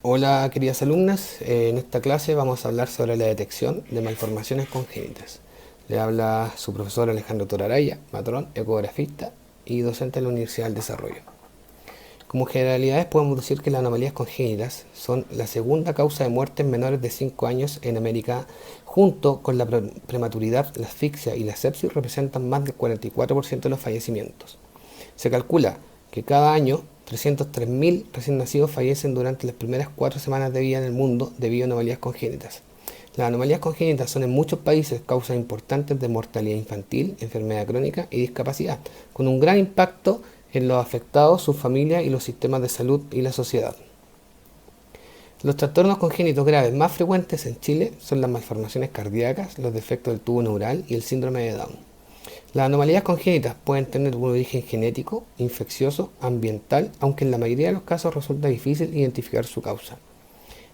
Hola queridas alumnas, en esta clase vamos a hablar sobre la detección de malformaciones congénitas. Le habla su profesor Alejandro Toraraya, matrón, ecografista y docente de la Universidad del Desarrollo. Como generalidades podemos decir que las anomalías congénitas son la segunda causa de muerte en menores de 5 años en América, junto con la prematuridad, la asfixia y la sepsis representan más del 44% de los fallecimientos. Se calcula que cada año 303.000 recién nacidos fallecen durante las primeras 4 semanas de vida en el mundo debido a anomalías congénitas. Las anomalías congénitas son en muchos países causas importantes de mortalidad infantil, enfermedad crónica y discapacidad, con un gran impacto en los afectados, sus familias y los sistemas de salud y la sociedad. Los trastornos congénitos graves más frecuentes en Chile son las malformaciones cardíacas, los defectos del tubo neural y el síndrome de Down. Las anomalías congénitas pueden tener un origen genético, infeccioso, ambiental, aunque en la mayoría de los casos resulta difícil identificar su causa.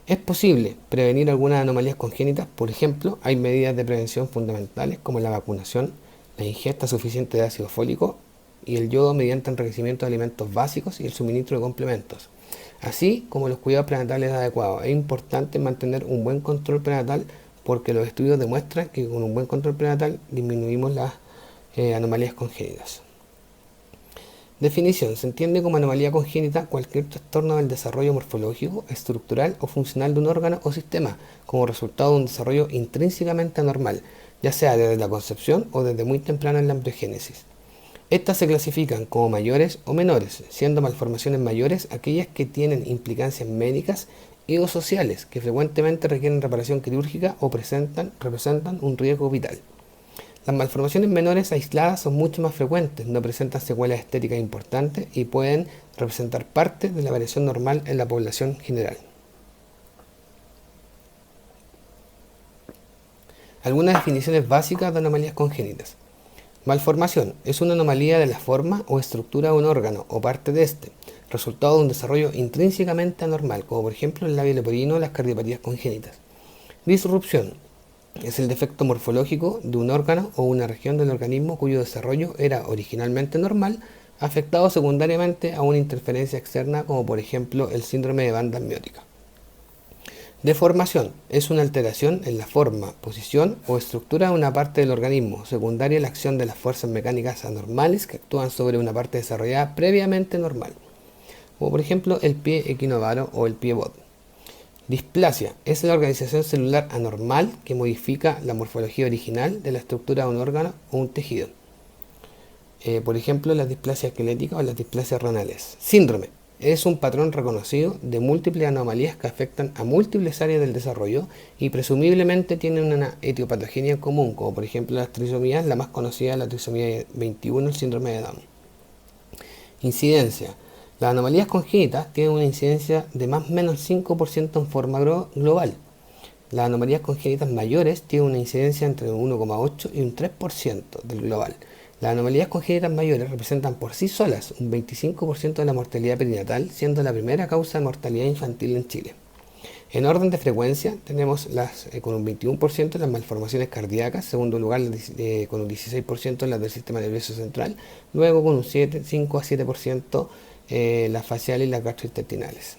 Es posible prevenir algunas anomalías congénitas, por ejemplo, hay medidas de prevención fundamentales como la vacunación, la ingesta suficiente de ácido fólico y el yodo mediante enriquecimiento de alimentos básicos y el suministro de complementos, así como los cuidados prenatales adecuados. Es importante mantener un buen control prenatal porque los estudios demuestran que con un buen control prenatal disminuimos las anomalías congénitas. Definición. Se entiende como anomalía congénita cualquier trastorno del desarrollo morfológico, estructural o funcional de un órgano o sistema como resultado de un desarrollo intrínsecamente anormal, ya sea desde la concepción o desde muy temprano en la embriogénesis. Estas se clasifican como mayores o menores, siendo malformaciones mayores aquellas que tienen implicancias médicas y o sociales, que frecuentemente requieren reparación quirúrgica o representan un riesgo vital. Las malformaciones menores aisladas son mucho más frecuentes, no presentan secuelas estéticas importantes y pueden representar parte de la variación normal en la población general. Algunas definiciones básicas de anomalías congénitas. Malformación es una anomalía de la forma o estructura de un órgano o parte de este, resultado de un desarrollo intrínsecamente anormal, como por ejemplo el labio leporino o las cardiopatías congénitas. Disrupción es el defecto morfológico de un órgano o una región del organismo cuyo desarrollo era originalmente normal, afectado secundariamente a una interferencia externa como por ejemplo el síndrome de banda amniótica. Deformación es una alteración en la forma, posición o estructura de una parte del organismo, secundaria a la acción de las fuerzas mecánicas anormales que actúan sobre una parte desarrollada previamente normal, como por ejemplo el pie equinovaro o el pie bot. Displasia es la organización celular anormal que modifica la morfología original de la estructura de un órgano o un tejido. Por ejemplo, las displasias esqueléticas o las displasias renales. Síndrome es un patrón reconocido de múltiples anomalías que afectan a múltiples áreas del desarrollo y presumiblemente tienen una etiopatogenia en común, como por ejemplo las trisomías, la más conocida, la trisomía 21, el síndrome de Down. Incidencia. Las anomalías congénitas tienen una incidencia de más o menos 5% en forma global. Las anomalías congénitas mayores tienen una incidencia entre un 1,8 y un 3% del global. Las anomalías congénitas mayores representan por sí solas un 25% de la mortalidad perinatal, siendo la primera causa de mortalidad infantil en Chile. En orden de frecuencia tenemos con un 21% las malformaciones cardíacas, segundo lugar con un 16% las del sistema nervioso central, luego con un 5 a 7% las faciales y las gastrointestinales.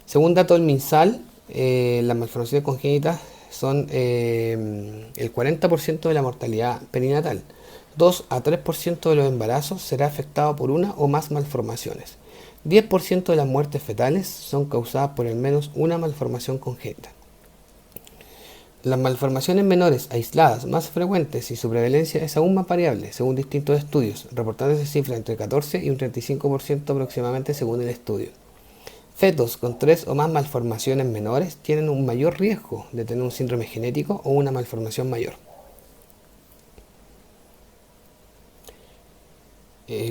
Según datos del MinSal, las malformaciones congénitas son el 40% de la mortalidad perinatal. 2 a 3% de los embarazos será afectado por una o más malformaciones. 10% de las muertes fetales son causadas por al menos una malformación congénita. Las malformaciones menores aisladas más frecuentes y su prevalencia es aún más variable según distintos estudios, reportándose cifras entre 14 y un 35% aproximadamente según el estudio. Fetos con 3 o más malformaciones menores tienen un mayor riesgo de tener un síndrome genético o una malformación mayor.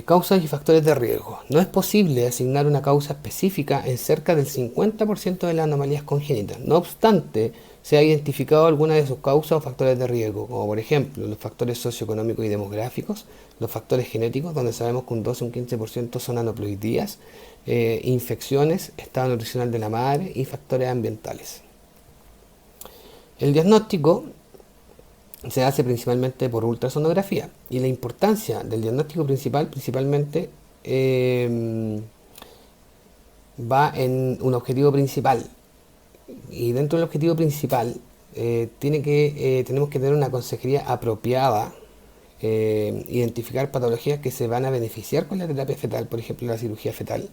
Causas y factores de riesgo. No es posible asignar una causa específica en cerca del 50% de las anomalías congénitas. No obstante, se ha identificado algunas de sus causas o factores de riesgo, como por ejemplo los factores socioeconómicos y demográficos, los factores genéticos, donde sabemos que un 12 o un 15% son aneuploidías, infecciones, estado nutricional de la madre y factores ambientales. El diagnóstico se hace principalmente por ultrasonografía y la importancia del diagnóstico principalmente va en un objetivo principal. Y dentro del objetivo principal tenemos que tener una consejería apropiada, identificar patologías que se van a beneficiar con la terapia fetal, por ejemplo la cirugía fetal,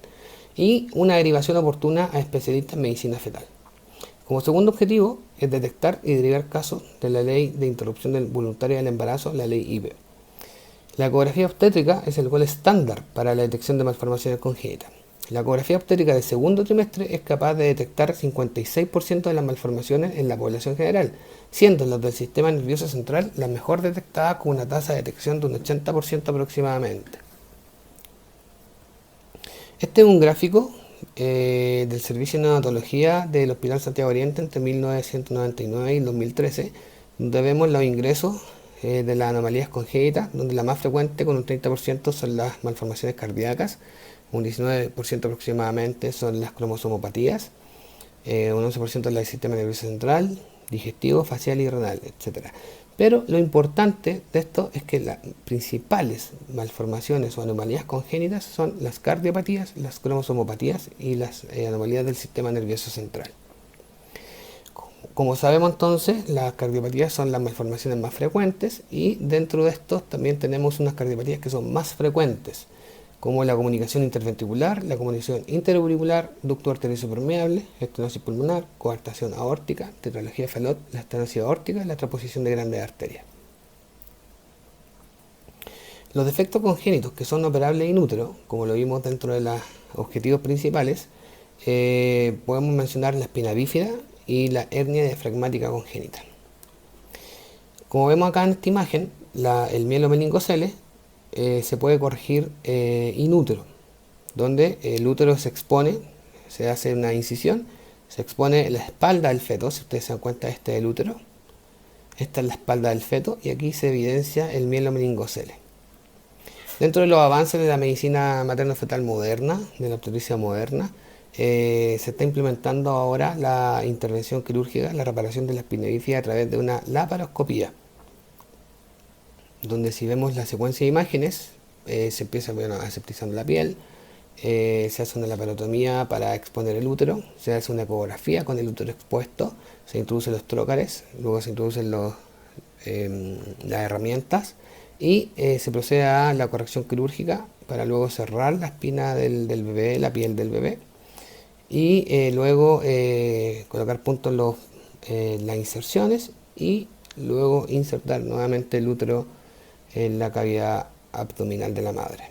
y una derivación oportuna a especialistas en medicina fetal. Como segundo objetivo es detectar y derivar casos de la ley de interrupción voluntaria del embarazo, la ley IVE. La ecografía obstétrica es el gol estándar para la detección de malformaciones congénitas. La ecografía obstétrica de segundo trimestre es capaz de detectar 56% de las malformaciones en la población general, siendo las del sistema nervioso central las mejor detectadas con una tasa de detección de un 80% aproximadamente. Este es un gráfico del Servicio de Neonatología del Hospital Santiago Oriente entre 1999 y 2013, donde vemos los ingresos de las anomalías congénitas, donde la más frecuente con un 30% son las malformaciones cardíacas, un 19% aproximadamente son las cromosomopatías, un 11% es el sistema nervioso central, digestivo, facial y renal, etc. Pero lo importante de esto es que las principales malformaciones o anomalías congénitas son las cardiopatías, las cromosomopatías y las anomalías del sistema nervioso central. Como sabemos entonces, las cardiopatías son las malformaciones más frecuentes y dentro de estos también tenemos unas cardiopatías que son más frecuentes, como la comunicación interventricular, la comunicación interauricular, ducto arterioso permeable, estenosis pulmonar, coartación aórtica, tetralogía de Fallot, la estenosis aórtica y la transposición de grandes arterias. Los defectos congénitos que son operables in útero, como lo vimos dentro de los objetivos principales, podemos mencionar la espina bífida y la hernia diafragmática congénita. Como vemos acá en esta imagen, el mielomeningocele se puede corregir in útero, donde el útero se expone, se hace una incisión, se expone la espalda del feto. Si ustedes se dan cuenta, este es el útero, esta es la espalda del feto y aquí se evidencia el mielomeningocele. Dentro de los avances de la medicina materno-fetal moderna, de la obstetricia moderna, se está implementando ahora la intervención quirúrgica, la reparación de la espina bífida a través de una laparoscopía, donde si vemos la secuencia de imágenes, se empieza aseptizando la piel, se hace una laparotomía para exponer el útero, se hace una ecografía con el útero expuesto, se introducen los trócares, luego se introducen las herramientas y se procede a la corrección quirúrgica para luego cerrar la espina del bebé, la piel del bebé, y luego colocar puntos en las inserciones y luego insertar nuevamente el útero en la cavidad abdominal de la madre.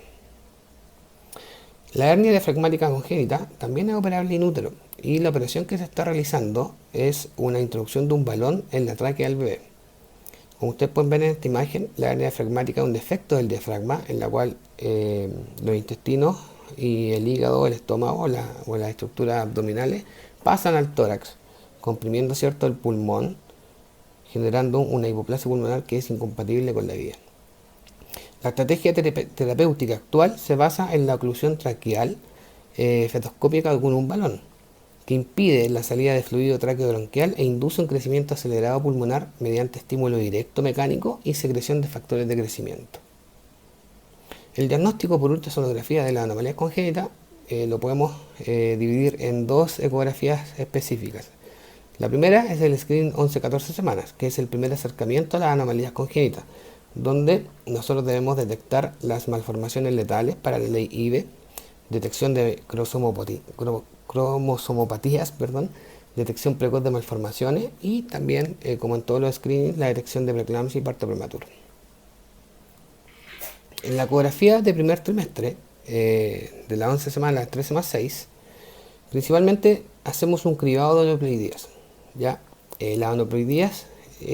La hernia diafragmática congénita también es operable in útero y la operación que se está realizando es una introducción de un balón en la tráquea del bebé. Como ustedes pueden ver en esta imagen, la hernia diafragmática es un defecto del diafragma en la cual los intestinos y el hígado, el estómago o las estructuras abdominales pasan al tórax, comprimiendo el pulmón, generando una hipoplasia pulmonar que es incompatible con la vida. La estrategia terapéutica actual se basa en la oclusión traqueal fetoscópica con un balón, que impide la salida de fluido traqueobronquial e induce un crecimiento acelerado pulmonar mediante estímulo directo mecánico y secreción de factores de crecimiento. El diagnóstico por ultrasonografía de la anomalía congénita lo podemos dividir en dos ecografías específicas. La primera es el screening 11-14 semanas, que es el primer acercamiento a las anomalías congénitas, donde nosotros debemos detectar las malformaciones letales para la ley IVE, detección de cromosomopatías, detección precoz de malformaciones y también, como en todos los screenings, la detección de preeclampsia y parto prematuro. En la ecografía de primer trimestre, de las 11 semanas a las 13+6, principalmente hacemos un cribado de aneuploidías. Las aneuploidías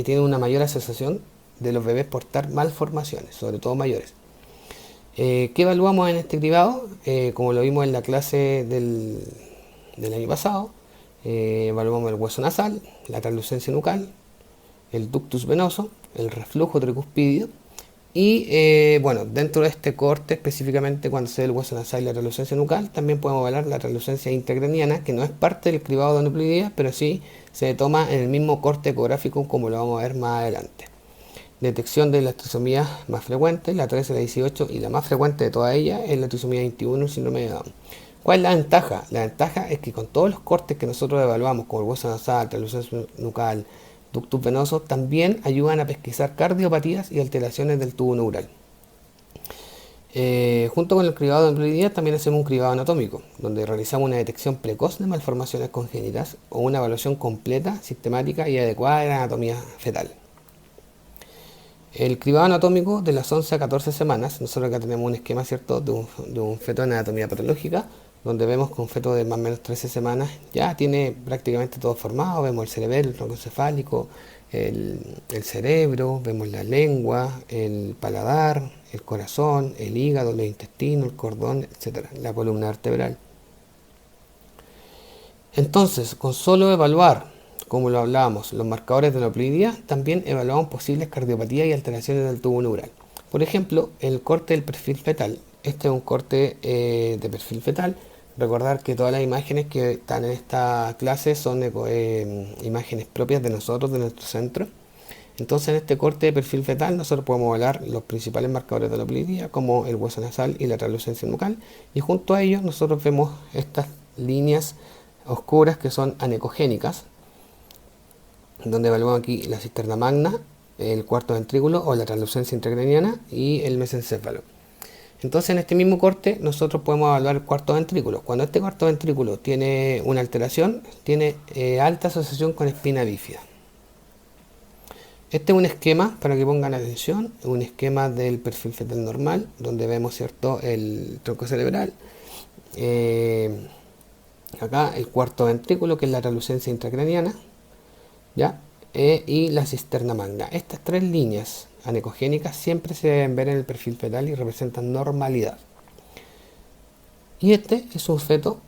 tienen una mayor asociación de los bebés por malformaciones, sobre todo mayores. ¿Qué evaluamos en este cribado? Como lo vimos en la clase del año pasado, evaluamos el hueso nasal, la translucencia nucal, el ductus venoso, el reflujo tricuspídeo y dentro de este corte, específicamente cuando se ve el hueso nasal y la translucencia nucal, también podemos evaluar la translucencia intracraniana, que no es parte del cribado de aneuploidías, pero sí se toma en el mismo corte ecográfico como lo vamos a ver más adelante. Detección de las trisomías más frecuentes, la 13, la 18 y la más frecuente de todas ellas es la trisomía 21, el síndrome de Down. ¿Cuál es la ventaja? La ventaja es que con todos los cortes que nosotros evaluamos, como el hueso nasal, translucencia nucal, ductus venosos, también ayudan a pesquisar cardiopatías y alteraciones del tubo neural. Junto con el cribado de embriología también hacemos un cribado anatómico, donde realizamos una detección precoz de malformaciones congénitas o una evaluación completa, sistemática y adecuada de la anatomía fetal. El cribado anatómico de las 11 a 14 semanas, nosotros acá tenemos un esquema, ¿cierto?, de un feto en anatomía patológica, donde vemos que un feto de más o menos 13 semanas ya tiene prácticamente todo formado, vemos el cerebelo, el tronco encefálico, el cerebro, vemos la lengua, el paladar, el corazón, el hígado, los intestinos, el cordón, etcétera, la columna vertebral. Entonces, con solo evaluar, como lo hablábamos, los marcadores de la enucleoidía, también evaluamos posibles cardiopatías y alteraciones del tubo neural. Por ejemplo, el corte del perfil fetal. Este es un corte de perfil fetal. Recordar que todas las imágenes que están en esta clase son imágenes propias de nosotros, de nuestro centro. Entonces, en este corte de perfil fetal nosotros podemos evaluar los principales marcadores de la enucleoidía, como el hueso nasal y la translucencia nucal, y junto a ellos nosotros vemos estas líneas oscuras que son anecogénicas, donde evaluamos aquí la cisterna magna, el cuarto ventrículo o la translucencia intracraniana y el mesencéfalo. Entonces, en este mismo corte nosotros podemos evaluar el cuarto ventrículo. Cuando este cuarto ventrículo tiene una alteración, tiene alta asociación con espina bífida. Este es un esquema, para que pongan atención, un esquema del perfil fetal normal, donde vemos, ¿cierto?, el tronco cerebral, acá el cuarto ventrículo, que es la translucencia intracraniana, ¿ya? Y la cisterna magna. Estas tres líneas anecogénicas siempre se deben ver en el perfil fetal y representan normalidad. Y este es un feto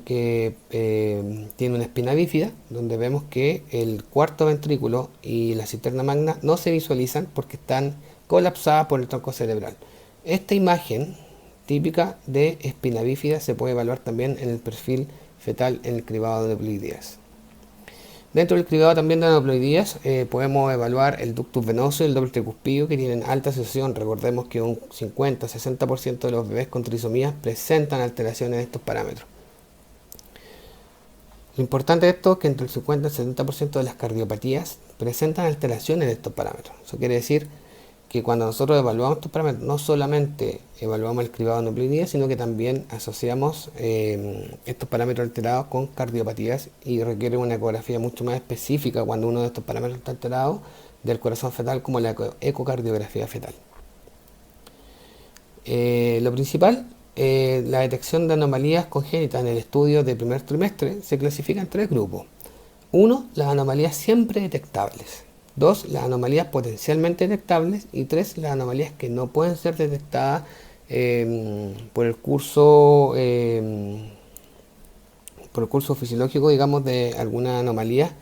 que tiene una espina bífida, donde vemos que el cuarto ventrículo y la cisterna magna no se visualizan porque están colapsadas por el tronco cerebral. Esta imagen típica de espina bífida se puede evaluar también en el perfil fetal en el cribado de enucleoideas. Dentro del cribado también de aneuploidías podemos evaluar el ductus venoso y el doble tricuspidio, que tienen alta asociación. Recordemos que un 50-60% de los bebés con trisomías presentan alteraciones en estos parámetros. Lo importante de esto es que entre el 50 y el 70% de las cardiopatías presentan alteraciones en estos parámetros. Eso quiere decir que cuando nosotros evaluamos estos parámetros, no solamente evaluamos el cribado de aneuploidías, sino que también asociamos estos parámetros alterados con cardiopatías y requiere una ecografía mucho más específica cuando uno de estos parámetros está alterado del corazón fetal, como la ecocardiografía fetal. Lo principal, la detección de anomalías congénitas en el estudio de primer trimestre se clasifica en tres grupos. 1. Las anomalías siempre detectables. 2. Las anomalías potencialmente detectables. Y 3. Las anomalías que no pueden ser detectadas por el curso fisiológico, digamos, de alguna anomalía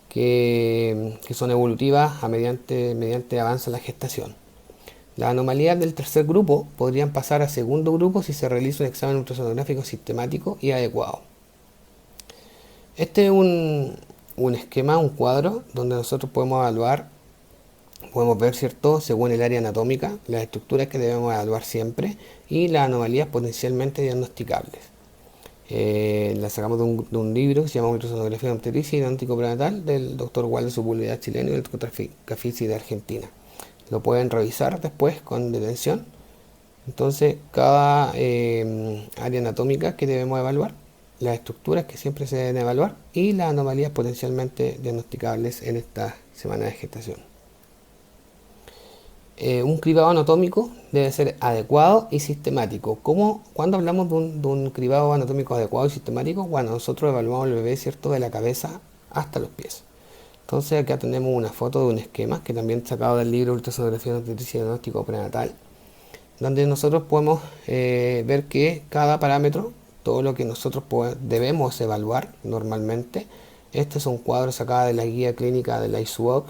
que son evolutivas mediante avance en la gestación. Las anomalías del tercer grupo podrían pasar a segundo grupo si se realiza un examen ultrasonográfico sistemático y adecuado. Este es un esquema, un cuadro, donde nosotros podemos ver, ¿cierto?, según el área anatómica, las estructuras que debemos evaluar siempre y las anomalías potencialmente diagnosticables. La sacamos de un libro que se llama Ultrasonografía obstetricia y diagnóstico prenatal del Dr. Waldo Sepúlveda, chileno, y el Dr. Cafisi, de Argentina. Lo pueden revisar después con detención. Entonces, cada área anatómica que debemos evaluar, las estructuras que siempre se deben evaluar y las anomalías potencialmente diagnosticables en esta semana de gestación. Un cribado anatómico debe ser adecuado y sistemático. Cuando hablamos de un cribado anatómico adecuado y sistemático? Cuando nosotros evaluamos al bebé, ¿cierto?, de la cabeza hasta los pies. Entonces acá tenemos una foto de un esquema que también sacado del libro Ultrasonografía obstetricia y diagnóstico prenatal, donde nosotros podemos ver que cada parámetro, todo lo que nosotros debemos evaluar normalmente. Este es un cuadro sacado de la guía clínica de la ISUOC,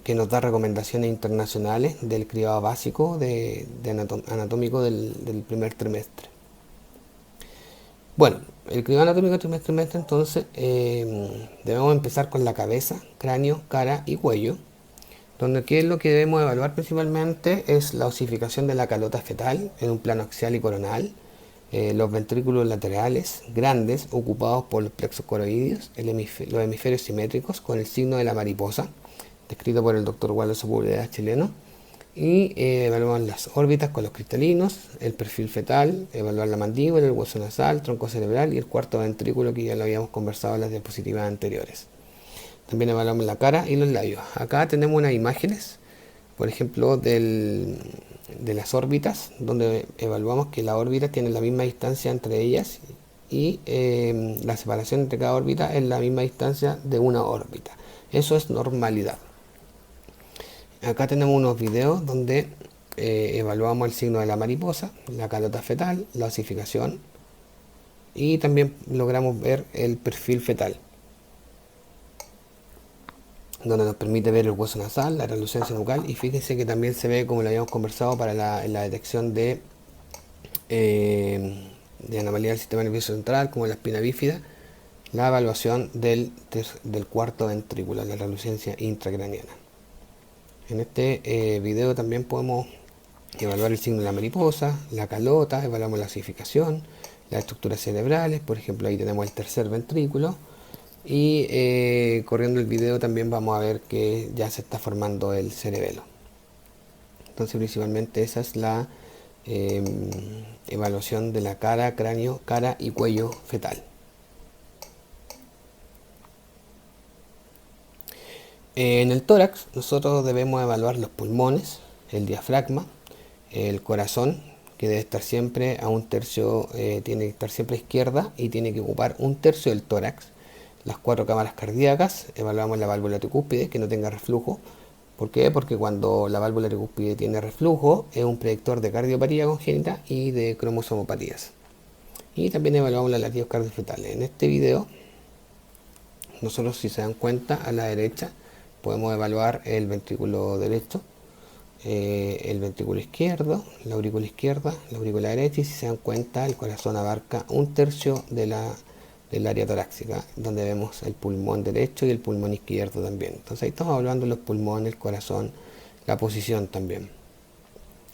que nos da recomendaciones internacionales del cribado básico anatómico del primer trimestre. Bueno, el cribado anatómico del primer trimestre, entonces, debemos empezar con la cabeza, cráneo, cara y cuello, donde aquí es lo que debemos evaluar principalmente es la osificación de la calota fetal en un plano axial y coronal, los ventrículos laterales grandes ocupados por los plexos coroideos, los hemisferios simétricos con el signo de la mariposa, descrito por el Dr. Wallace Sepúlveda, chileno. Y evaluamos las órbitas con los cristalinos, el perfil fetal, evaluar la mandíbula, el hueso nasal, tronco cerebral y el cuarto ventrículo, que ya lo habíamos conversado en las diapositivas anteriores. También evaluamos la cara y los labios. Acá tenemos unas imágenes, por ejemplo, de las órbitas, donde evaluamos que las órbitas tienen la misma distancia entre ellas y la separación entre cada órbita es la misma distancia de una órbita. Eso es normalidad. Acá tenemos unos videos donde evaluamos el signo de la mariposa, la calota fetal, la osificación y también logramos ver el perfil fetal, donde nos permite ver el hueso nasal, la translucencia nucal, y fíjense que también se ve, como lo habíamos conversado, para la detección de anomalía del sistema nervioso central, como la espina bífida, la evaluación del cuarto ventrículo, la translucencia intracraniana. En este video también podemos evaluar el signo de la mariposa, la calota, evaluamos la osificación, las estructuras cerebrales, por ejemplo ahí tenemos el tercer ventrículo, y corriendo el video también vamos a ver que ya se está formando el cerebelo. Entonces principalmente esa es la evaluación de la cara, cráneo, cara y cuello fetal. En el tórax nosotros debemos evaluar los pulmones, el diafragma, el corazón, que debe estar siempre a un tercio, tiene que estar siempre a izquierda y tiene que ocupar un tercio del tórax. Las 4 cámaras cardíacas, evaluamos la válvula tricúspide, que no tenga reflujo. ¿Por qué? Porque cuando la válvula tricúspide tiene reflujo es un predictor de cardiopatía congénita y de cromosomopatías. Y también evaluamos los latidos cardiofetales. En este video nosotros, si se dan cuenta, a la derecha podemos evaluar el ventrículo derecho, el ventrículo izquierdo, la aurícula izquierda, la aurícula derecha, y si se dan cuenta el corazón abarca un tercio del área torácica, donde vemos el pulmón derecho y el pulmón izquierdo también. Entonces ahí estamos evaluando los pulmones, el corazón, la posición también.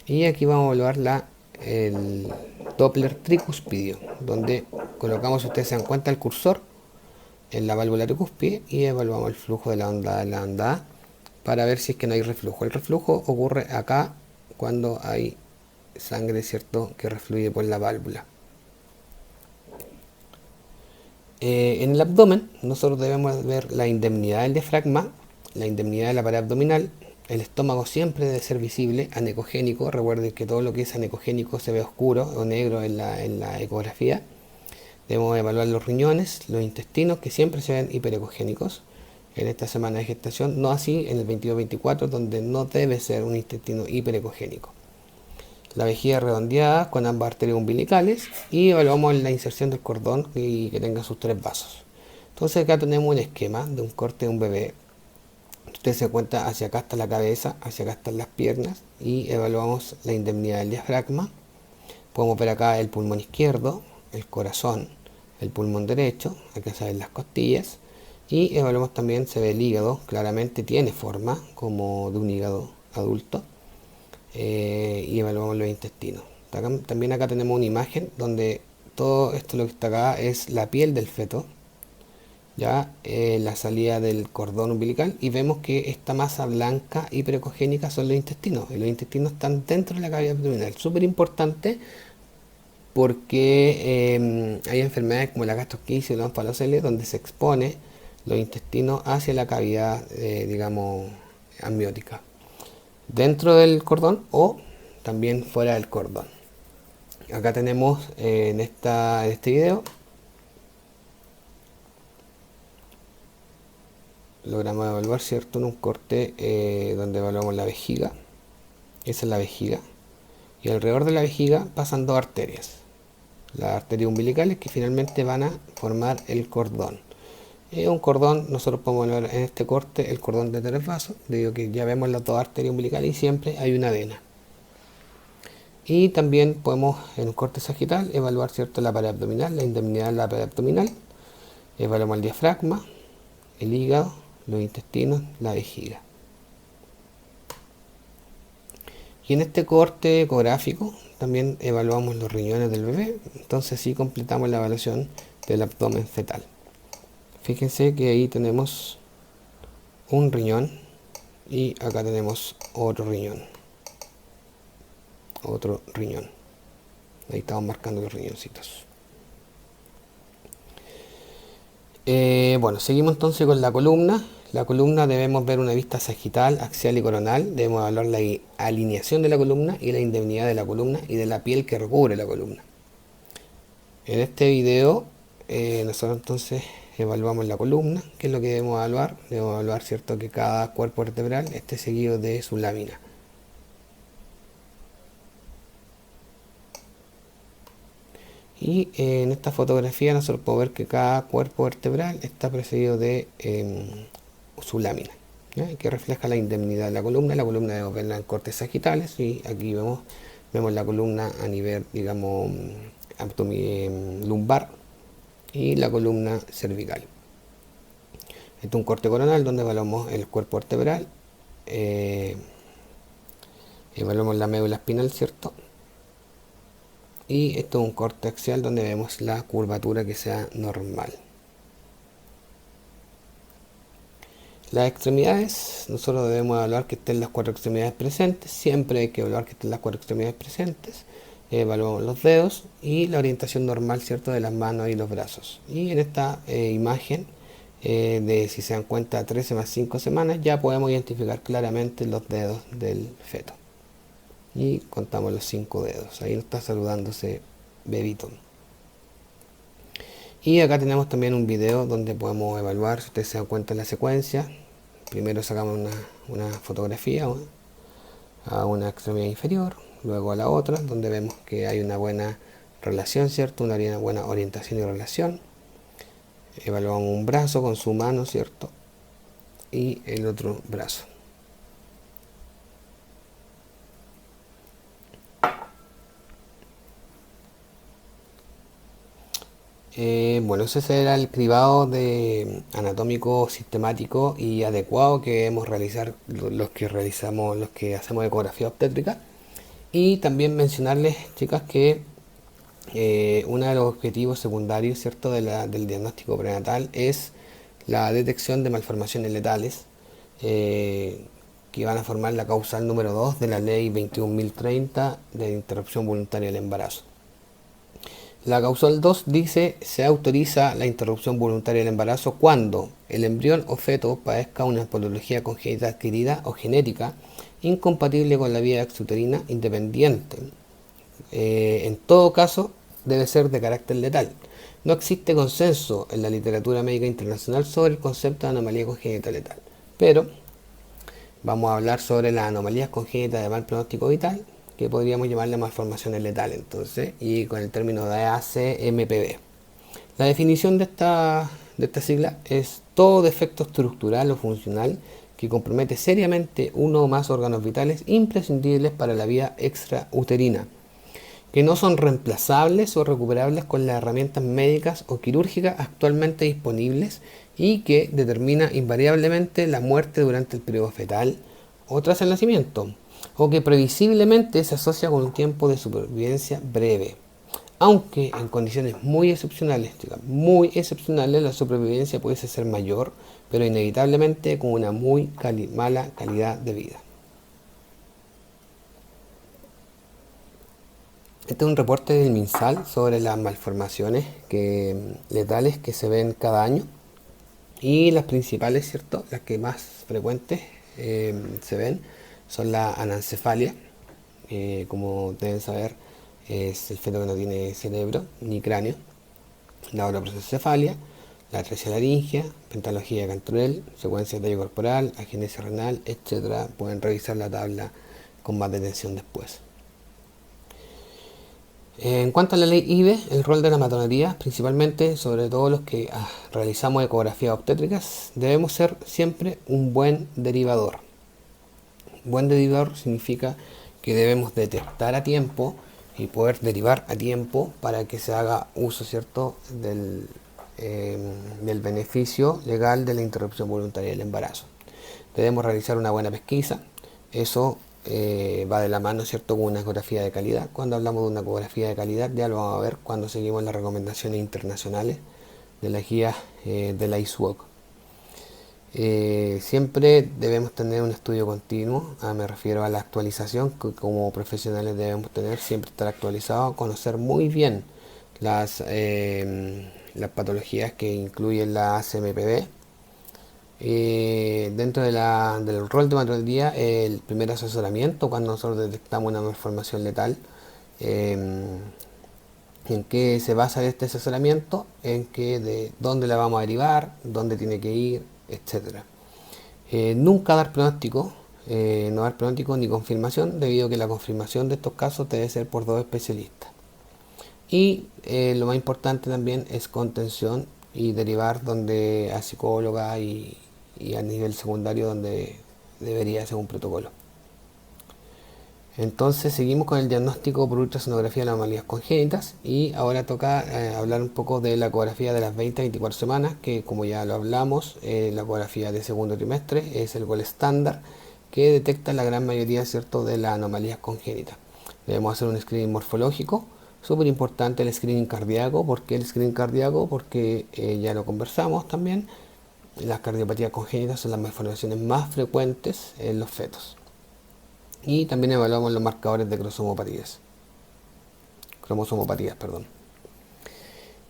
Y aquí vamos a evaluar el Doppler tricuspidio, donde colocamos, si ustedes se dan cuenta, el cursor en la válvula tricúspide y evaluamos el flujo de la onda A para ver si es que no hay reflujo. El reflujo ocurre acá cuando hay sangre, ¿cierto?, que refluye por la válvula. En el abdomen nosotros debemos ver la indemnidad del diafragma, la indemnidad de la pared abdominal. El estómago siempre debe ser visible, anecogénico. Recuerden que todo lo que es anecogénico se ve oscuro o negro en la ecografía. Debemos evaluar los riñones, los intestinos, que siempre se ven hiperecogénicos en esta semana de gestación, no así en el 22-24, donde no debe ser un intestino hiperecogénico. La vejiga redondeada con ambas arterias umbilicales, y evaluamos la inserción del cordón y que tenga sus 3 vasos. Entonces acá tenemos un esquema de un corte de un bebé. Usted se cuenta, hacia acá está la cabeza, hacia acá están las piernas, y evaluamos la indemnidad del diafragma. Podemos ver acá el pulmón izquierdo, el corazón, el pulmón derecho, acá se ven las costillas, y evaluamos también, se ve el hígado, claramente tiene forma como de un hígado adulto, y evaluamos los intestinos. También acá tenemos una imagen donde todo esto, lo que está acá, es la piel del feto, ya la salida del cordón umbilical, y vemos que esta masa blanca hiperecogénica son los intestinos, y los intestinos están dentro de la cavidad abdominal. Súper importante, porque hay enfermedades como la gastrosquisis o la omphalocele, donde se expone los intestinos hacia la cavidad, digamos, amniótica, dentro del cordón o también fuera del cordón. Acá tenemos en este video, logramos evaluar, ¿cierto?, en un corte donde evaluamos la vejiga. Esa es la vejiga, y alrededor de la vejiga pasan 2 arterias, las arterias umbilicales, que finalmente van a formar el cordón. Un cordón, nosotros podemos ver en este corte el cordón de 3 vasos, debido a que ya vemos las 2 arterias umbilicales y siempre hay una vena. Y también podemos, en un corte sagital, evaluar, ¿cierto?, la pared abdominal, la indemnidad de la pared abdominal. Evaluamos el diafragma, el hígado, los intestinos, la vejiga. Y en este corte ecográfico también evaluamos los riñones del bebé, entonces sí completamos la evaluación del abdomen fetal. Fíjense que ahí tenemos un riñón y acá tenemos otro riñón. Ahí estamos marcando los riñoncitos. Bueno, seguimos entonces con la columna. La columna debemos ver una vista sagital, axial y coronal. Debemos evaluar la alineación de la columna y la indemnidad de la columna y de la piel que recubre la columna. En este video nosotros entonces evaluamos la columna. ¿Qué es lo que debemos evaluar? Debemos evaluar, ¿cierto?, que cada cuerpo vertebral esté seguido de su lámina. Y en esta fotografía nosotros podemos ver que cada cuerpo vertebral está precedido de su lámina, ¿ya?, que refleja la indemnidad de la columna. La columna debemos verla en cortes sagitales y aquí vemos la columna a nivel, digamos, lumbar y la columna cervical. Este es un corte coronal donde evaluamos el cuerpo vertebral, evaluamos la médula espinal, ¿cierto? Y esto es un corte axial donde vemos la curvatura que sea normal. Las extremidades, nosotros debemos evaluar que estén las 4 extremidades presentes. Siempre hay que evaluar que estén las 4 extremidades presentes. Evaluamos los dedos y la orientación normal, ¿cierto?, de las manos y los brazos. Y en esta imagen, de, si se dan cuenta, 13 más 5 semanas, ya podemos identificar claramente los dedos del feto. Y contamos los 5 dedos. Ahí nos está saludando ese bebito. Y acá tenemos también un video donde podemos evaluar, si ustedes se dan cuenta, en la secuencia. Primero sacamos una fotografía a una extremidad inferior, luego a la otra, donde vemos que hay una buena relación, ¿cierto? Una buena orientación y relación. Evaluamos un brazo con su mano, ¿cierto? Y el otro brazo. Bueno, ese será el cribado anatómico sistemático y adecuado que debemos realizar los que hacemos ecografía obstétrica. Y también mencionarles, chicas, que uno de los objetivos secundarios, ¿cierto?, del diagnóstico prenatal es la detección de malformaciones letales, que van a formar la causal número 2 de la ley 21.030 de interrupción voluntaria del embarazo. La causal 2 dice: se autoriza la interrupción voluntaria del embarazo cuando el embrión o feto padezca una patología congénita adquirida o genética incompatible con la vida exuterina independiente. En todo caso, debe ser de carácter letal. No existe consenso en la literatura médica internacional sobre el concepto de anomalía congénita letal, pero vamos a hablar sobre las anomalías congénitas de mal pronóstico vital, que podríamos llamarle malformaciones letales, entonces, y con el término de ACMPV. La definición de esta sigla es todo defecto estructural o funcional que compromete seriamente uno o más órganos vitales imprescindibles para la vida extrauterina, que no son reemplazables o recuperables con las herramientas médicas o quirúrgicas actualmente disponibles y que determina invariablemente la muerte durante el periodo fetal o tras el nacimiento, o que previsiblemente se asocia con un tiempo de supervivencia breve. Aunque en condiciones muy excepcionales, la supervivencia puede ser mayor, pero inevitablemente con una muy mala calidad de vida. Este es un reporte del MinSal sobre las malformaciones letales que se ven cada año, y las principales, ¿cierto?, las que más frecuentes se ven son la anencefalia, como deben saber es el feto que no tiene cerebro ni cráneo, la oroprosencefalia, la atresia laringea, pentalogía de Cantorell, secuencia de tallo corporal, agenesia renal, etc. Pueden revisar la tabla con más detención después. En cuanto a la ley IBE, el rol de la matronería, principalmente sobre todo los que realizamos ecografías obstétricas, debemos ser siempre un buen derivador. Buen derivador significa que debemos detectar a tiempo y poder derivar a tiempo para que se haga uso, ¿cierto?, del beneficio legal de la interrupción voluntaria del embarazo. Debemos realizar una buena pesquisa. Eso va de la mano, ¿cierto?, con una ecografía de calidad. Cuando hablamos de una ecografía de calidad, ya lo vamos a ver cuando seguimos las recomendaciones internacionales de la guía de la ISUOC. Siempre debemos tener un estudio continuo, me refiero a la actualización que como profesionales debemos tener, siempre estar actualizados, conocer muy bien las patologías que incluyen la CMPB. Dentro del rol de hematología, el primer asesoramiento cuando nosotros detectamos una malformación letal. ¿En qué se basa este asesoramiento? En que de dónde la vamos a derivar, dónde tiene que ir, etcétera. Nunca dar pronóstico, no dar pronóstico ni confirmación, debido a que la confirmación de estos casos debe ser por dos especialistas. Y lo más importante también es contención y derivar donde a psicóloga y a nivel secundario donde debería ser un protocolo. Entonces seguimos con el diagnóstico por ultrasonografía de anomalías congénitas y ahora toca hablar un poco de la ecografía de las 20 a 24 semanas, que como ya lo hablamos, la ecografía de segundo trimestre es el gol estándar que detecta la gran mayoría, ¿cierto?, de las anomalías congénitas. Debemos hacer un screening morfológico, súper importante el screening cardíaco. ¿Por qué el screening cardíaco? Porque ya lo conversamos también, las cardiopatías congénitas son las malformaciones más frecuentes en los fetos. Y también evaluamos los marcadores de cromosomopatías.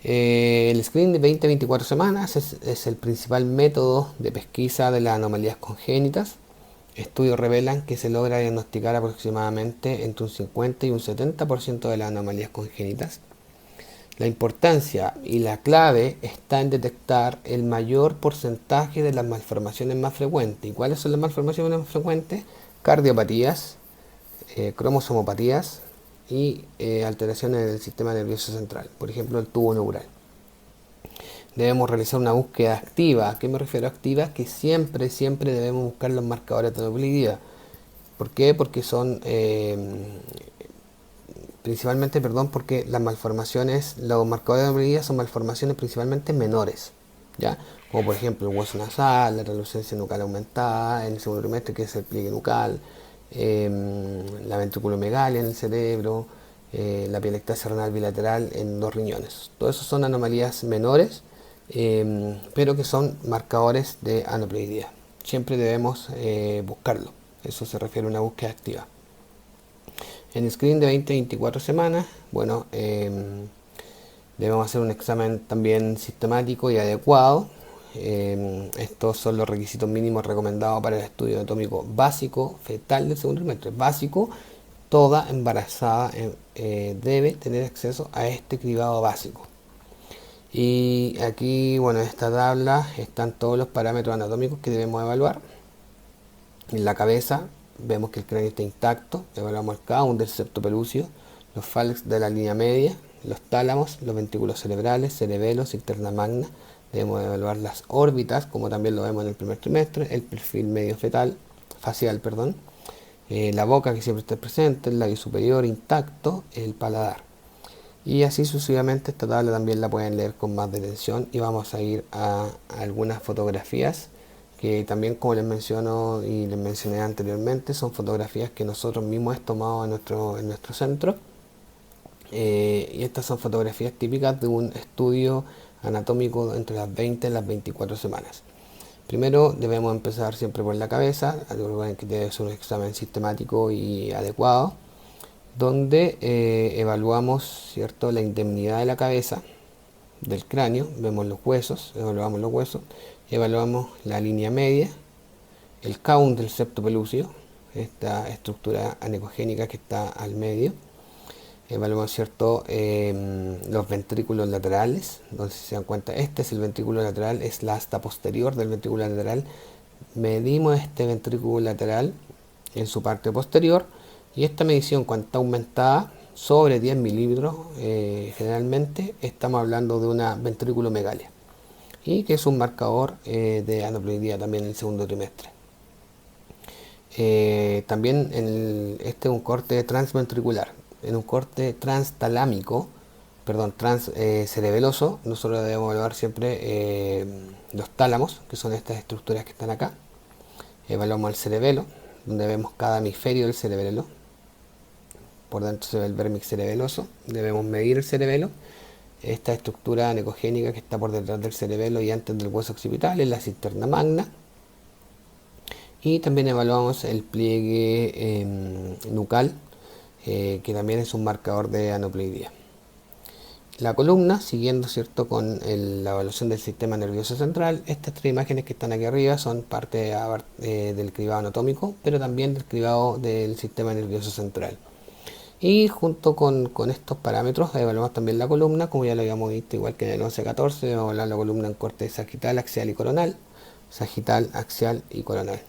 El screening de 20 a 24 semanas es el principal método de pesquisa de las anomalías congénitas. Estudios revelan que se logra diagnosticar aproximadamente entre un 50 y un 70% de las anomalías congénitas. La importancia y la clave está en detectar el mayor porcentaje de las malformaciones más frecuentes. ¿Y cuáles son las malformaciones más frecuentes? Cardiopatías, cromosomopatías y alteraciones del sistema nervioso central, por ejemplo el tubo neural. Debemos realizar una búsqueda activa. ¿A qué me refiero a activa? Que siempre debemos buscar los marcadores de anuplidad. ¿Por qué? Porque son principalmente, porque las malformaciones, los marcadores de anuplidad son malformaciones principalmente menores, ¿ya? Como por ejemplo el hueso nasal, la relucencia nucal aumentada en el segundo trimestre, que es el pliegue nucal, la ventriculomegalia en el cerebro, la pielectasia renal bilateral en 2 riñones. Todo eso son anomalías menores, pero que son marcadores de anuplidad. Siempre debemos buscarlo. Eso se refiere a una búsqueda activa. En el screening de 20 a 24 semanas, bueno, debemos hacer un examen también sistemático y adecuado. Estos son los requisitos mínimos recomendados para el estudio anatómico básico fetal del segundo trimestre. Básico, toda embarazada debe tener acceso a este cribado básico. Y aquí, bueno, en esta tabla están todos los parámetros anatómicos que debemos evaluar. En la cabeza vemos que el cráneo está intacto, evaluamos el count del septo pelúcido, los falx de la línea media, los tálamos, los ventrículos cerebrales, cerebelos, cisterna magna. Debemos evaluar las órbitas, como también lo vemos en el primer trimestre, el perfil medio facial, la boca que siempre esté presente, el labio superior intacto, el paladar. Y así sucesivamente. Esta tabla también la pueden leer con más detención y vamos a ir a algunas fotografías que también, como les menciono y les mencioné anteriormente, son fotografías que nosotros mismos hemos tomado en nuestro centro. Y estas son fotografías típicas de un estudio anatómico entre las 20 y las 24 semanas. Primero debemos empezar siempre por la cabeza, algo que debe ser un examen sistemático y adecuado, donde evaluamos, ¿cierto?, la indemnidad de la cabeza, del cráneo, vemos los huesos, evaluamos los huesos, evaluamos la línea media, el count del septo pelúcido, esta estructura anecogénica que está al medio. Evaluamos, ¿cierto?, los ventrículos laterales, donde si se dan cuenta, este es el ventrículo lateral, es la asta posterior del ventrículo lateral. Medimos este ventrículo lateral en su parte posterior y esta medición, cuando está aumentada sobre 10 milímetros, generalmente estamos hablando de una ventriculomegalia y que es un marcador de aneuploidía también en el segundo trimestre. También este es un corte transventricular. En un corte transcerebeloso, nosotros debemos evaluar siempre los tálamos, que son estas estructuras que están acá. Evaluamos el cerebelo, donde vemos cada hemisferio del cerebelo. Por dentro se ve el vértex cerebeloso. Debemos medir el cerebelo. Esta estructura necogénica que está por detrás del cerebelo y antes del hueso occipital es la cisterna magna. Y también evaluamos el pliegue nucal, que también es un marcador de aneuploidía. La columna, siguiendo ¿cierto? Con la evaluación del sistema nervioso central, estas tres imágenes que están aquí arriba son parte del cribado anatómico, pero también del cribado del sistema nervioso central. Y junto con estos parámetros evaluamos también la columna, como ya lo habíamos visto igual que en el 11-14, vamos a evaluar la columna en corte sagital, axial y coronal, sagital, axial y coronal.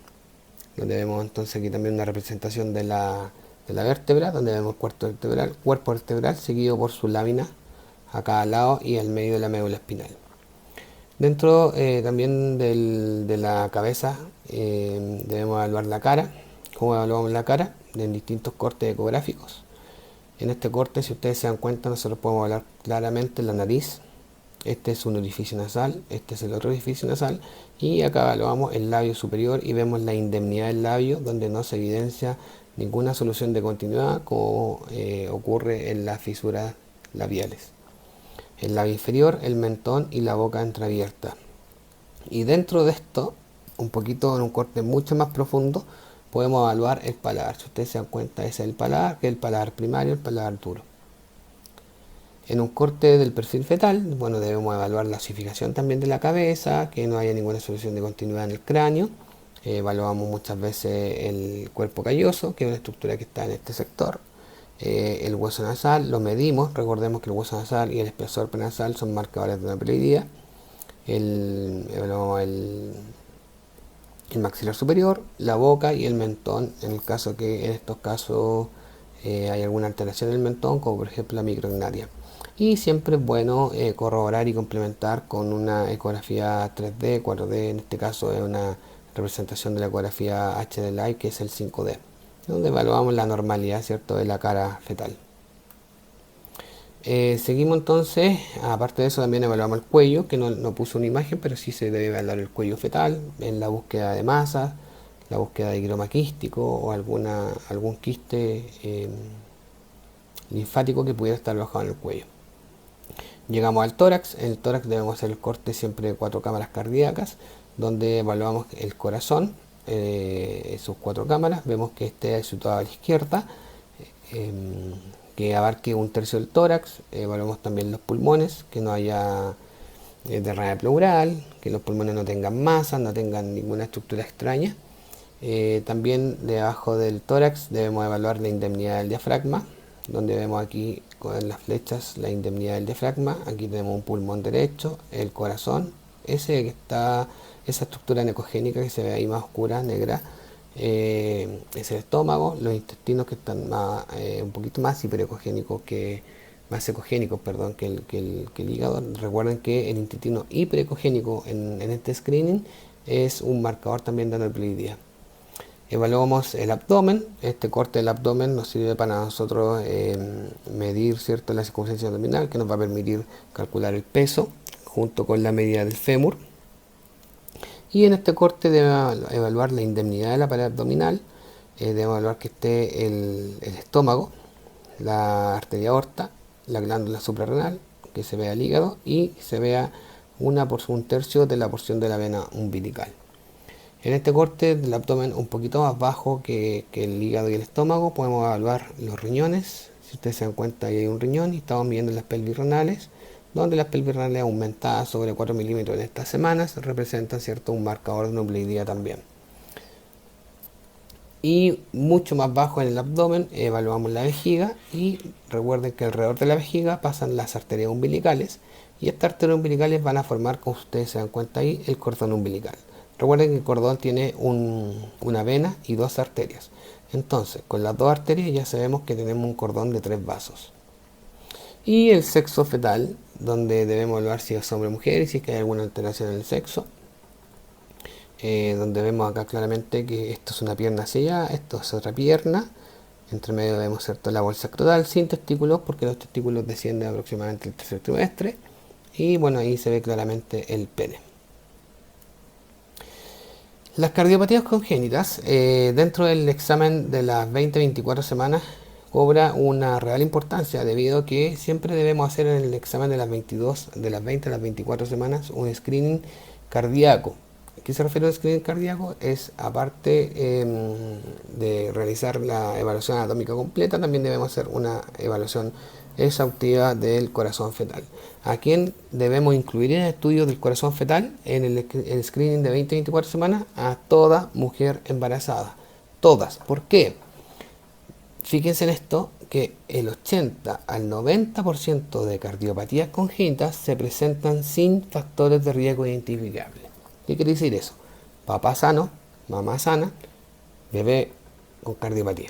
Donde vemos entonces aquí también una representación de la vértebra, donde vemos cuerpo vertebral seguido por su lámina a cada lado y al medio de la médula espinal. Dentro también de la cabeza debemos evaluar la cara. ¿Cómo evaluamos la cara? En distintos cortes ecográficos. En este corte, si ustedes se dan cuenta, nosotros podemos evaluar claramente la nariz. Este es un orificio nasal, este es el otro orificio nasal, y acá evaluamos el labio superior y vemos la indemnidad del labio, donde no se evidencia ninguna solución de continuidad como ocurre en las fisuras labiales. El labio inferior, el mentón y la boca entreabierta. Y dentro de esto, un poquito en un corte mucho más profundo, podemos evaluar el paladar. Si ustedes se dan cuenta, ese es el paladar, que es el paladar primario, el paladar duro. En un corte del perfil fetal, bueno, debemos evaluar la osificación también de la cabeza, que no haya ninguna solución de continuidad en el cráneo. Evaluamos muchas veces el cuerpo calloso, que es una estructura que está en este sector. El hueso nasal lo medimos, recordemos que el hueso nasal y el espesor prenasal son marcadores de una aneuploidía. Evaluamos el maxilar superior, la boca y el mentón, en el caso que en estos casos hay alguna alteración del mentón, como por ejemplo la micrognatia. Y siempre es bueno corroborar y complementar con una ecografía 3D, 4D, en este caso es una representación de la ecografía HDLI, que es el 5D, donde evaluamos la normalidad, ¿cierto?, de la cara fetal. Seguimos entonces, aparte de eso también evaluamos el cuello, que no puso una imagen, pero sí se debe evaluar el cuello fetal en la búsqueda de masas, la búsqueda de higroma quístico o algún quiste linfático que pudiera estar alojado en el cuello. Llegamos al tórax. En el tórax debemos hacer el corte siempre de 4 cámaras cardíacas, donde evaluamos el corazón, sus 4 cámaras. Vemos que esté situado a la izquierda, que abarque 1/3 del tórax. Evaluamos también los pulmones, que no haya derrame pleural, que los pulmones no tengan masa, no tengan ninguna estructura extraña. También debajo del tórax debemos evaluar la indemnidad del diafragma, donde vemos aquí con las flechas la indemnidad del diafragma. Aquí tenemos un pulmón derecho, el corazón, esa estructura necogénica que se ve ahí más oscura, negra, es el estómago, los intestinos que están un poquito más hiperecogénicos más ecogénicos, perdón, que el hígado. Recuerden que el intestino hiperecogénico en este screening es un marcador también de aneuploidía. Evaluamos el abdomen. Este corte del abdomen nos sirve para nosotros medir, ¿cierto?, la circunferencia abdominal, que nos va a permitir calcular el peso junto con la medida del fémur. Y en este corte debemos evaluar la indemnidad de la pared abdominal. Debemos evaluar que esté el estómago, la arteria aorta, la glándula suprarrenal, que se vea el hígado y se vea 1/3 de la porción de la vena umbilical. En este corte del abdomen un poquito más bajo que el hígado y el estómago, podemos evaluar los riñones. Si ustedes se dan cuenta, ahí hay un riñón y estamos midiendo las pelvis renales, donde las pelvis renales aumentadas sobre 4 milímetros en estas semanas representan, ¿cierto?, un marcador de aneuploidía también. Y mucho más bajo en el abdomen evaluamos la vejiga, y recuerden que alrededor de la vejiga pasan las arterias umbilicales, y estas arterias umbilicales van a formar, como ustedes se dan cuenta ahí, el cordón umbilical. Recuerden que el cordón tiene una vena y 2 arterias. Entonces, con las 2 arterias ya sabemos que tenemos un cordón de 3 vasos. Y el sexo fetal, donde debemos evaluar si es hombre o mujer y si es que hay alguna alteración en el sexo. Donde vemos acá claramente que esto es una pierna hacia allá, esto es otra pierna. Entre medio vemos, ¿cierto?, la bolsa escrotal sin testículos, porque los testículos descienden aproximadamente el 3er trimestre. Y bueno, ahí se ve claramente el pene. Las cardiopatías congénitas, dentro del examen de las 20-24 semanas, cobra una real importancia debido a que siempre debemos hacer en el examen de las 20 a las 24 semanas un screening cardíaco. ¿A qué se refiere a un screening cardíaco? Es aparte de realizar la evaluación anatómica completa, también debemos hacer una evaluación exhaustiva del corazón fetal. ¿A quién debemos incluir en el estudio del corazón fetal en el screening de 20-24 semanas? A toda mujer embarazada. Todas. ¿Por qué? Fíjense en esto, que el 80 al 90% de cardiopatías congénitas se presentan sin factores de riesgo identificables. ¿Qué quiere decir eso? Papá sano, mamá sana, bebé con cardiopatía.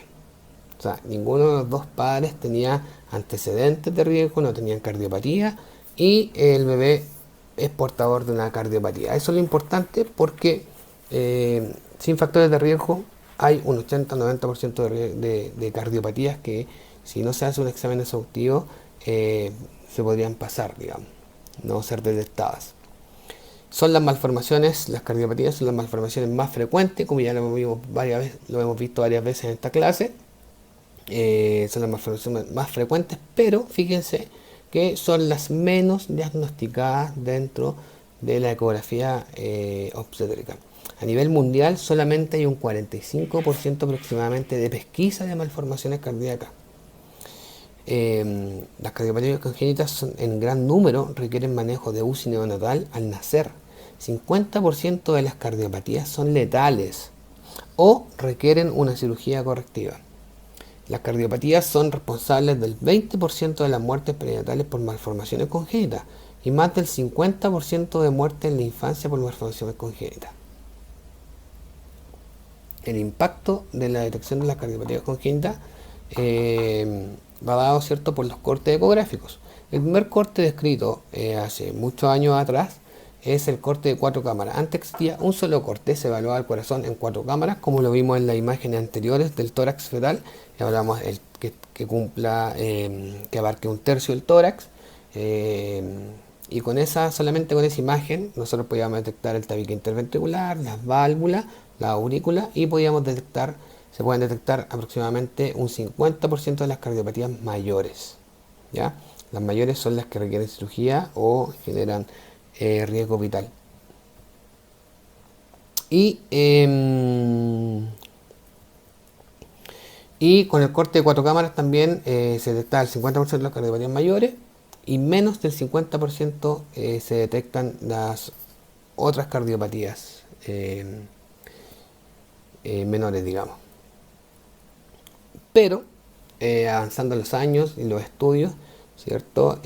O sea, ninguno de los dos padres tenía antecedentes de riesgo, no tenían cardiopatía y el bebé es portador de una cardiopatía. Eso es lo importante porque sin factores de riesgo hay un 80-90% de cardiopatías que si no se hace un examen exhaustivo se podrían pasar, digamos, no ser detectadas. Son las malformaciones, las cardiopatías son las malformaciones más frecuentes, como ya lo hemos visto varias veces en esta clase. Son las malformaciones más frecuentes, pero fíjense que son las menos diagnosticadas dentro de la ecografía obstétrica. A nivel mundial solamente hay un 45% aproximadamente de pesquisa de malformaciones cardíacas. Las cardiopatías congénitas en gran número requieren manejo de UCI neonatal al nacer. 50% de las cardiopatías son letales o requieren una cirugía correctiva. Las cardiopatías son responsables del 20% de las muertes perinatales por malformaciones congénitas y más del 50% de muertes en la infancia por malformaciones congénitas. El impacto de la detección de las cardiopatías congénitas va dado, ¿cierto?, por los cortes ecográficos. El primer corte descrito hace muchos años atrás es el corte de 4 cámaras. Antes existía un solo corte, se evaluaba el corazón en 4 cámaras, como lo vimos en las imágenes anteriores del tórax fetal. Hablamos que cumpla, que abarque un tercio del tórax. Y solamente con esa imagen, nosotros podíamos detectar el tabique interventricular, las válvulas, la aurícula y se pueden detectar aproximadamente un 50% de las cardiopatías mayores. ¿Ya? Las mayores son las que requieren cirugía o generan riesgo vital. Y con el corte de 4 cámaras también se detecta el 50% de las cardiopatías mayores y menos del 50% se detectan las otras cardiopatías menores, digamos. Pero avanzando los años y los estudios, ¿cierto?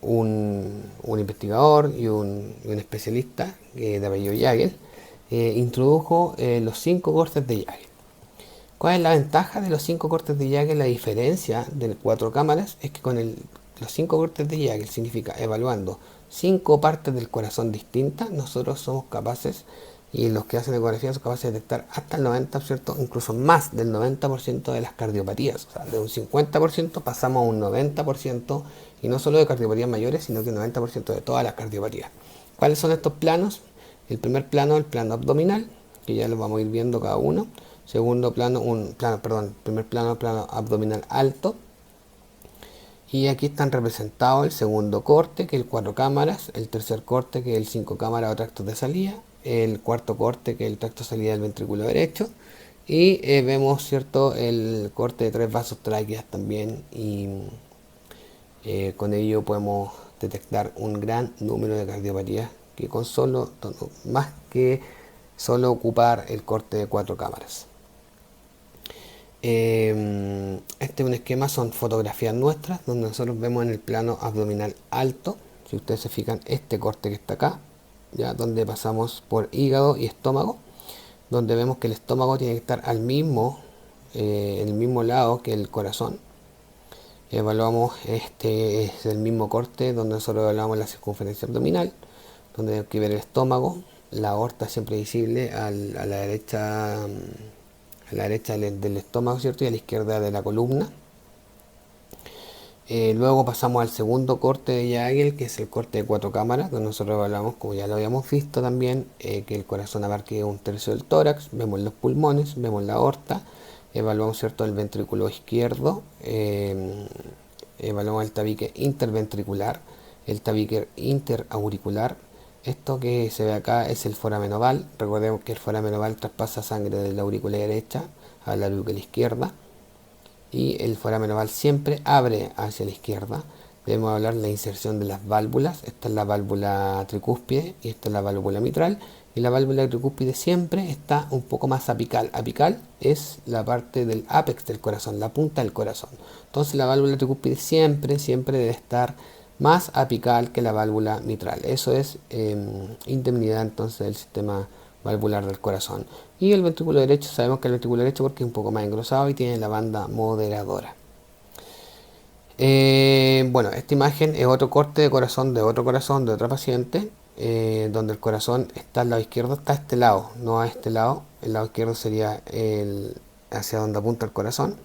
Un investigador y un especialista de apellido Jagel introdujo los 5 cortes de Jagel. ¿Cuál es la ventaja de los 5 cortes de Jagel? La diferencia de 4 cámaras es que con los 5 cortes de Jagel significa evaluando 5 partes del corazón distintas, nosotros somos capaces, y los que hacen ecografía son capaces de detectar hasta el 90%, incluso más del 90% de las cardiopatías. O sea, de un 50% pasamos a un 90%, y no solo de cardiopatías mayores, sino que un 90% de todas las cardiopatías. ¿Cuáles son estos planos? El primer plano, el plano abdominal, que ya lo vamos a ir viendo cada uno. Segundo plano, primer plano, plano abdominal alto. Y aquí están representados el segundo corte, que es el 4 cámaras, el tercer corte, que es el 5 cámaras o tractos de salida, el cuarto corte, que es el tracto de salida del ventrículo derecho, y vemos, ¿cierto?, el corte de 3 vasos tráqueas también, y con ello podemos detectar un gran número de cardiopatías que con más que solo ocupar el corte de 4 cámaras. Este es un esquema, son fotografías nuestras donde nosotros vemos en el plano abdominal alto, si ustedes se fijan, este corte que está acá, ya donde pasamos por hígado y estómago, donde vemos que el estómago tiene que estar en el mismo lado que el corazón. Evaluamos, este es el mismo corte donde nosotros evaluamos la circunferencia abdominal, donde hay que ver el estómago, la aorta siempre visible a la derecha del estómago, ¿cierto?, y a la izquierda de la columna. Luego pasamos al segundo corte de Jagel, que es el corte de 4 cámaras, donde nosotros evaluamos, como ya lo habíamos visto también, que el corazón abarque un tercio del tórax, vemos los pulmones, vemos la aorta, evaluamos, ¿cierto?, el ventrículo izquierdo, evaluamos el tabique interventricular, el tabique interauricular. Esto que se ve acá es el foramen oval. Recordemos que el foramen oval traspasa sangre de la aurícula derecha a la aurícula izquierda, y el foramen oval siempre abre hacia la izquierda. Debemos hablar de la inserción de las válvulas. Esta es la válvula tricúspide y esta es la válvula mitral. Y la válvula tricúspide siempre está un poco más apical. Apical es la parte del ápex del corazón, la punta del corazón. Entonces la válvula tricúspide siempre debe estar más apical que la válvula mitral. Eso es indemnidad entonces del sistema valvular del corazón. Y el ventrículo derecho, sabemos que el ventrículo derecho porque es un poco más engrosado y tiene la banda moderadora. Bueno, esta imagen es otro corte de corazón de otra paciente, donde el corazón está al lado izquierdo, está a este lado, no a este lado. El lado izquierdo sería hacia donde apunta el corazón.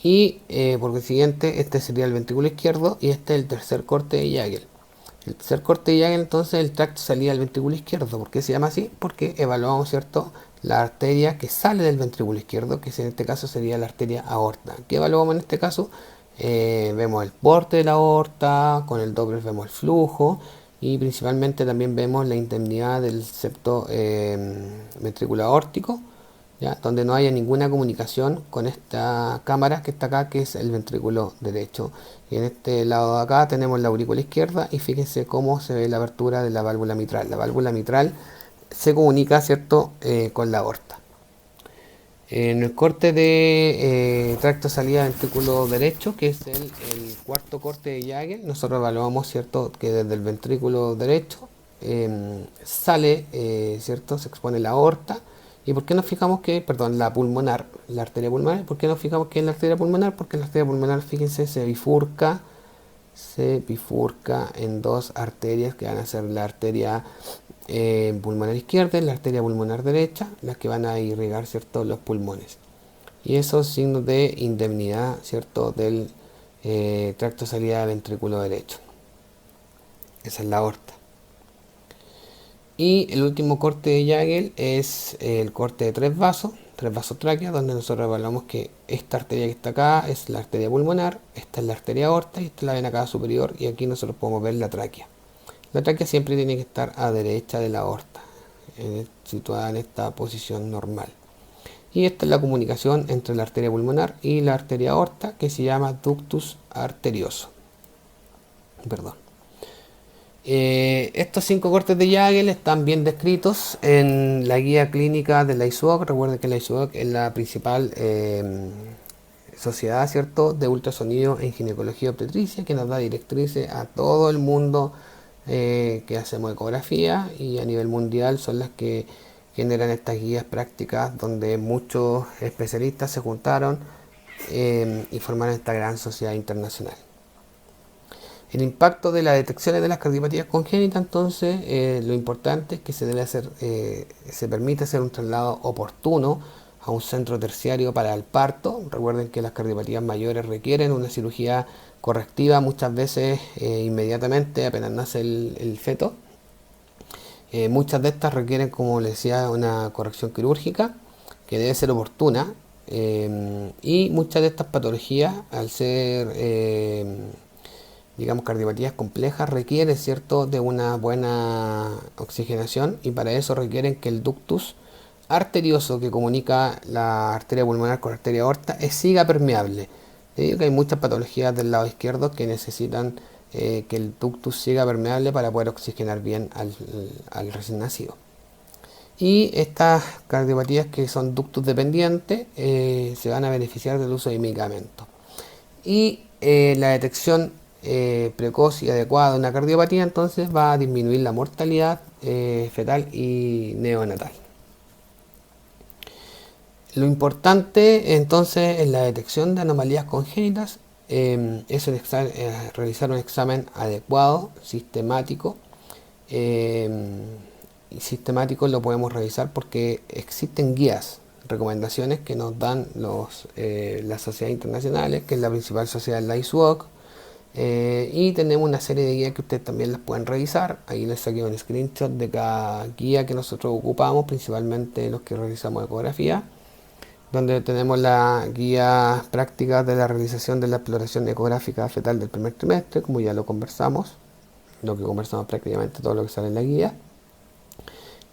Y por consiguiente, este sería el ventrículo izquierdo y este es el tercer corte de Jagel. El tercer corte de Jagel, entonces, el tracto salía del ventrículo izquierdo. ¿Por qué se llama así? Porque evaluamos, ¿cierto?, la arteria que sale del ventrículo izquierdo, que en este caso sería la arteria aorta. ¿Qué evaluamos en este caso? Vemos el porte de la aorta, con el Doppler vemos el flujo y principalmente también vemos la indemnidad del septo ventrículo aórtico, ¿ya?, donde no haya ninguna comunicación con esta cámara que está acá, que es el ventrículo derecho. Y en este lado de acá tenemos la aurícula izquierda y fíjense cómo se ve la abertura de la válvula mitral. La válvula mitral se comunica, ¿cierto?, con la aorta. En el corte de tracto salida ventrículo derecho, que es el cuarto corte de Jagel, nosotros evaluamos, ¿cierto?, que desde el ventrículo derecho sale, ¿cierto?, se expone la aorta. ¿Y por qué nos fijamos que, perdón, la pulmonar, la arteria pulmonar? ¿Por qué nos fijamos que es la arteria pulmonar? Porque la arteria pulmonar, fíjense, se bifurca en dos arterias que van a ser la arteria pulmonar izquierda y la arteria pulmonar derecha, las que van a irrigar, ¿cierto?, los pulmones. Y esos signos de indemnidad, ¿cierto?, del tracto salida ventrículo derecho. Esa es la aorta. Y el último corte de Jagel es el corte de tres vasos tráqueos, donde nosotros evaluamos que esta arteria que está acá es la arteria pulmonar, esta es la arteria aorta y esta es la vena cava superior, y aquí nosotros podemos ver la tráquea. La tráquea siempre tiene que estar a derecha de la aorta, situada en esta posición normal. Y esta es la comunicación entre la arteria pulmonar y la arteria aorta, que se llama ductus arterioso. Perdón. Estos 5 cortes de Jagel están bien descritos en la guía clínica de la ISUOC. Recuerden que la ISUOC es la principal sociedad, ¿cierto?, de ultrasonido en ginecología obstetricia, que nos da directrices a todo el mundo que hacemos ecografía, y a nivel mundial son las que generan estas guías prácticas donde muchos especialistas se juntaron y formaron esta gran sociedad internacional. El impacto de las detecciones de las cardiopatías congénitas, entonces, lo importante es que se permite hacer un traslado oportuno a un centro terciario para el parto. Recuerden que las cardiopatías mayores requieren una cirugía correctiva, muchas veces inmediatamente apenas nace el feto. Muchas de estas requieren, como les decía, una corrección quirúrgica que debe ser oportuna, y muchas de estas patologías, al ser digamos cardiopatías complejas, requieren, ¿cierto?, de una buena oxigenación, y para eso requieren que el ductus arterioso que comunica la arteria pulmonar con la arteria aorta siga permeable. Digo que hay muchas patologías del lado izquierdo que necesitan que el ductus siga permeable para poder oxigenar bien al recién nacido. Y estas cardiopatías que son ductus dependientes se van a beneficiar del uso de medicamentos. Y la detección precoz y adecuada de una cardiopatía entonces va a disminuir la mortalidad fetal y neonatal. Lo importante entonces en la detección de anomalías congénitas es realizar un examen adecuado, sistemático. Y sistemático lo podemos revisar porque existen guías. recomendaciones que nos dan las sociedades internacionales, que es la principal sociedad, la ISUOC, y tenemos una serie de guías que ustedes también las pueden revisar. Ahí les saqué un screenshot de cada guía que nosotros ocupamos, principalmente los que realizamos ecografía, donde tenemos la guía práctica de la realización de la exploración ecográfica fetal del primer trimestre, como ya lo conversamos, lo que conversamos prácticamente todo lo que sale en la guía.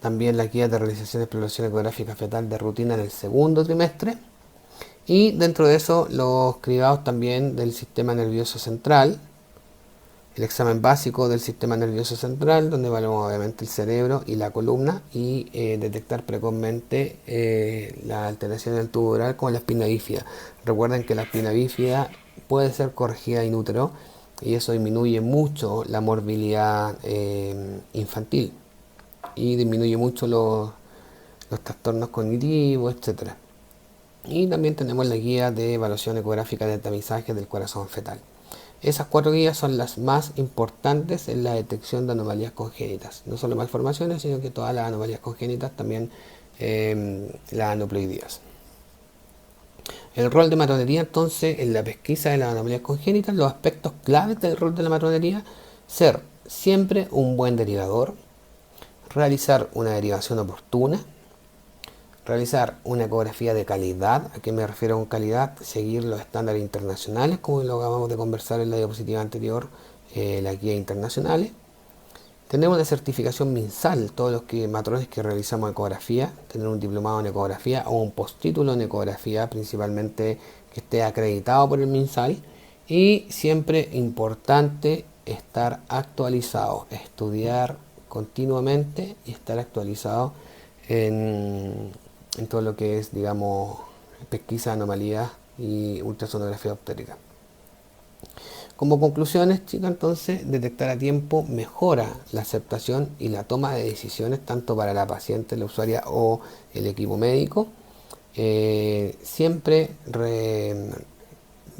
También la guía de realización de exploración ecográfica fetal de rutina en el segundo trimestre. Y dentro de eso los cribados también del sistema nervioso central, el examen básico del sistema nervioso central, donde evaluamos obviamente el cerebro y la columna y detectar precozmente la alteración del tubo neural como la espina bífida. Recuerden que la espina bífida puede ser corregida in útero y eso disminuye mucho la morbilidad infantil y disminuye mucho los trastornos cognitivos, etcétera. Y también tenemos la guía de evaluación ecográfica de tamizaje del corazón fetal. Esas 4 guías son las más importantes en la detección de anomalías congénitas. No solo malformaciones, sino que todas las anomalías congénitas, también las aneuploidías. El rol de matronería, entonces, en la pesquisa de las anomalías congénitas, los aspectos claves del rol de la matronería: ser siempre un buen derivador, realizar una derivación oportuna, realizar una ecografía de calidad. ¿A qué me refiero con calidad? Seguir los estándares internacionales, como lo acabamos de conversar en la diapositiva anterior, las guías internacionales. Tener una certificación MinSal, todos los matrones que realizamos ecografía, tener un diplomado en ecografía o un postítulo en ecografía, principalmente que esté acreditado por el MinSal. Y siempre importante estar actualizado, estudiar continuamente y estar actualizado en todo lo que es, digamos, pesquisa de anomalías y ultrasonografía obstétrica. Como conclusiones, chicas, entonces, detectar a tiempo mejora la aceptación y la toma de decisiones tanto para la paciente, la usuaria o el equipo médico. Siempre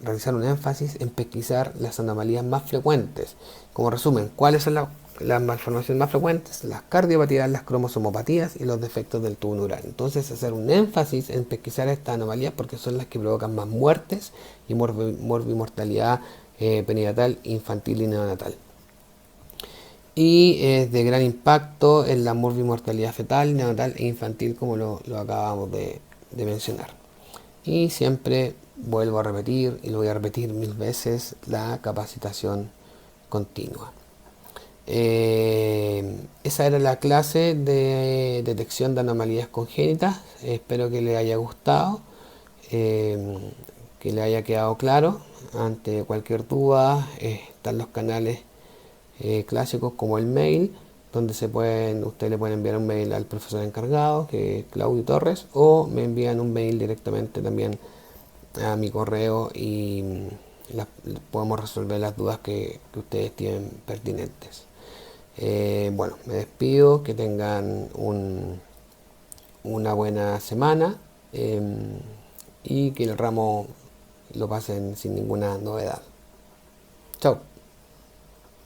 realizar un énfasis en pesquisar las anomalías más frecuentes. Como resumen, ¿cuáles son las malformaciones más frecuentes? Las cardiopatías, las cromosomopatías y los defectos del tubo neural. Entonces, hacer un énfasis en pesquisar estas anomalías porque son las que provocan más muertes y morbimortalidad perinatal, infantil y neonatal. Y es de gran impacto en la morbimortalidad fetal, neonatal e infantil, como lo acabamos de mencionar. Y siempre vuelvo a repetir, y lo voy a repetir 1000 veces, la capacitación continua. Esa era la clase de detección de anomalías congénitas. Espero que les haya gustado, que les haya quedado claro. Ante cualquier duda están los canales clásicos como el mail, donde ustedes le pueden enviar un mail al profesor encargado, que es Claudio Torres, o me envían un mail directamente también a mi correo y podemos resolver las dudas que ustedes tienen pertinentes. Bueno, me despido, que tengan una buena semana y que el ramo lo pasen sin ninguna novedad. Chao.